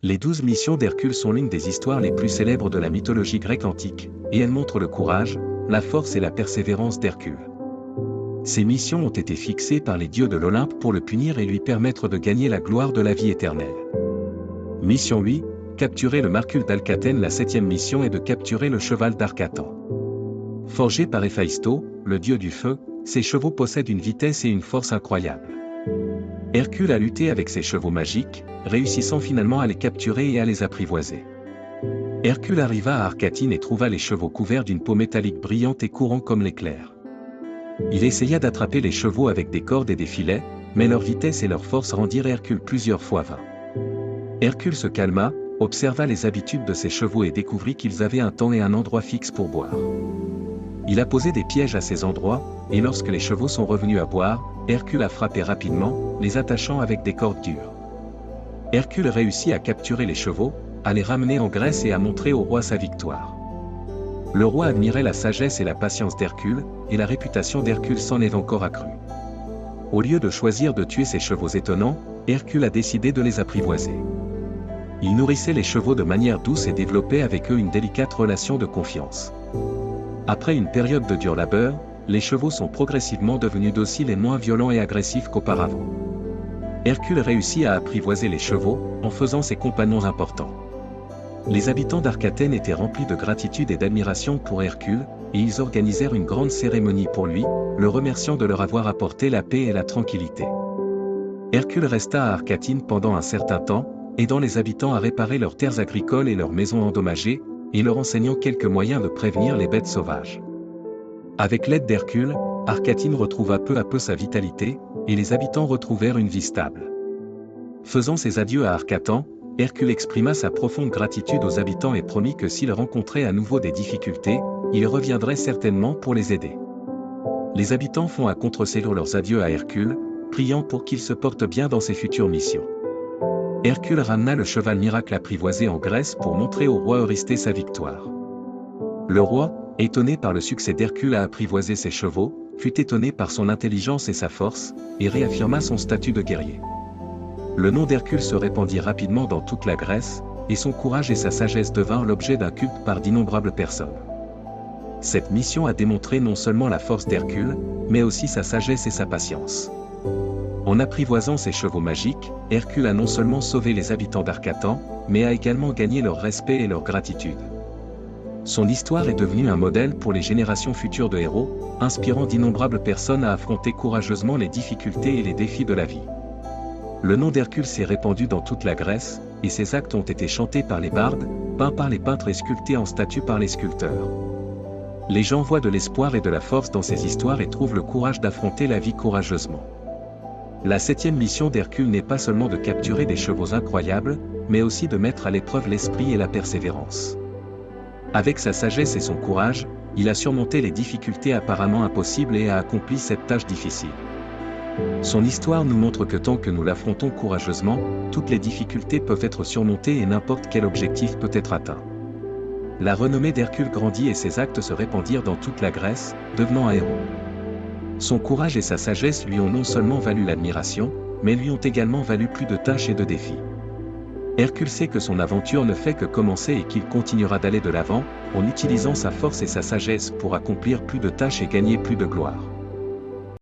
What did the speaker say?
Les 12 missions d'Hercule sont l'une des histoires les plus célèbres de la mythologie grecque antique, et elles montrent le courage, la force et la persévérance d'Hercule. Ces missions ont été fixées par les dieux de l'Olympe pour le punir et lui permettre de gagner la gloire de la vie éternelle. Mission 8, capturer le Marcule d'Alcatène. La 7e mission est de capturer le cheval d'Arcatan. Forgé par Héphaïsto, le dieu du feu, ces chevaux possèdent une vitesse et une force incroyables. Hercule a lutté avec ses chevaux magiques, réussissant finalement à les capturer et à les apprivoiser. Hercule arriva à Arcatine et trouva les chevaux couverts d'une peau métallique brillante et courant comme l'éclair. Il essaya d'attraper les chevaux avec des cordes et des filets, mais leur vitesse et leur force rendirent Hercule plusieurs fois vain. Hercule se calma, observa les habitudes de ses chevaux et découvrit qu'ils avaient un temps et un endroit fixe pour boire. Il a posé des pièges à ces endroits, et lorsque les chevaux sont revenus à boire, Hercule a frappé rapidement, les attachant avec des cordes dures. Hercule réussit à capturer les chevaux, à les ramener en Grèce et à montrer au roi sa victoire. Le roi admirait la sagesse et la patience d'Hercule, et la réputation d'Hercule s'en est encore accrue. Au lieu de choisir de tuer ces chevaux étonnants, Hercule a décidé de les apprivoiser. Il nourrissait les chevaux de manière douce et développait avec eux une délicate relation de confiance. Après une période de dur labeur, les chevaux sont progressivement devenus dociles et moins violents et agressifs qu'auparavant. Hercule réussit à apprivoiser les chevaux, en faisant ses compagnons importants. Les habitants d'Arcatène étaient remplis de gratitude et d'admiration pour Hercule, et ils organisèrent une grande cérémonie pour lui, le remerciant de leur avoir apporté la paix et la tranquillité. Hercule resta à Arcatine pendant un certain temps, aidant les habitants à réparer leurs terres agricoles et leurs maisons endommagées, et leur enseignant quelques moyens de prévenir les bêtes sauvages. Avec l'aide d'Hercule, Arcatine retrouva peu à peu sa vitalité, et les habitants retrouvèrent une vie stable. Faisant ses adieux à Arcatan, Hercule exprima sa profonde gratitude aux habitants et promit que s'il rencontrait à nouveau des difficultés, il reviendrait certainement pour les aider. Les habitants font à contre-cœur leurs adieux à Hercule, priant pour qu'il se porte bien dans ses futures missions. Hercule ramena le cheval miracle apprivoisé en Grèce pour montrer au roi Eurysthée sa victoire. Le roi, étonné par le succès d'Hercule à apprivoiser ses chevaux, fut étonné par son intelligence et sa force, et réaffirma son statut de guerrier. Le nom d'Hercule se répandit rapidement dans toute la Grèce, et son courage et sa sagesse devinrent l'objet d'un culte par d'innombrables personnes. Cette mission a démontré non seulement la force d'Hercule, mais aussi sa sagesse et sa patience. En apprivoisant ses chevaux magiques, Hercule a non seulement sauvé les habitants d'Arcatan, mais a également gagné leur respect et leur gratitude. Son histoire est devenue un modèle pour les générations futures de héros, inspirant d'innombrables personnes à affronter courageusement les difficultés et les défis de la vie. Le nom d'Hercule s'est répandu dans toute la Grèce, et ses actes ont été chantés par les bardes, peints par les peintres et sculptés en statues par les sculpteurs. Les gens voient de l'espoir et de la force dans ces histoires et trouvent le courage d'affronter la vie courageusement. La 7e mission d'Hercule n'est pas seulement de capturer des chevaux incroyables, mais aussi de mettre à l'épreuve l'esprit et la persévérance. Avec sa sagesse et son courage, il a surmonté les difficultés apparemment impossibles et a accompli cette tâche difficile. Son histoire nous montre que tant que nous l'affrontons courageusement, toutes les difficultés peuvent être surmontées et n'importe quel objectif peut être atteint. La renommée d'Hercule grandit et ses actes se répandirent dans toute la Grèce, devenant un héros. Son courage et sa sagesse lui ont non seulement valu l'admiration, mais lui ont également valu plus de tâches et de défis. Hercule sait que son aventure ne fait que commencer et qu'il continuera d'aller de l'avant, en utilisant sa force et sa sagesse pour accomplir plus de tâches et gagner plus de gloire.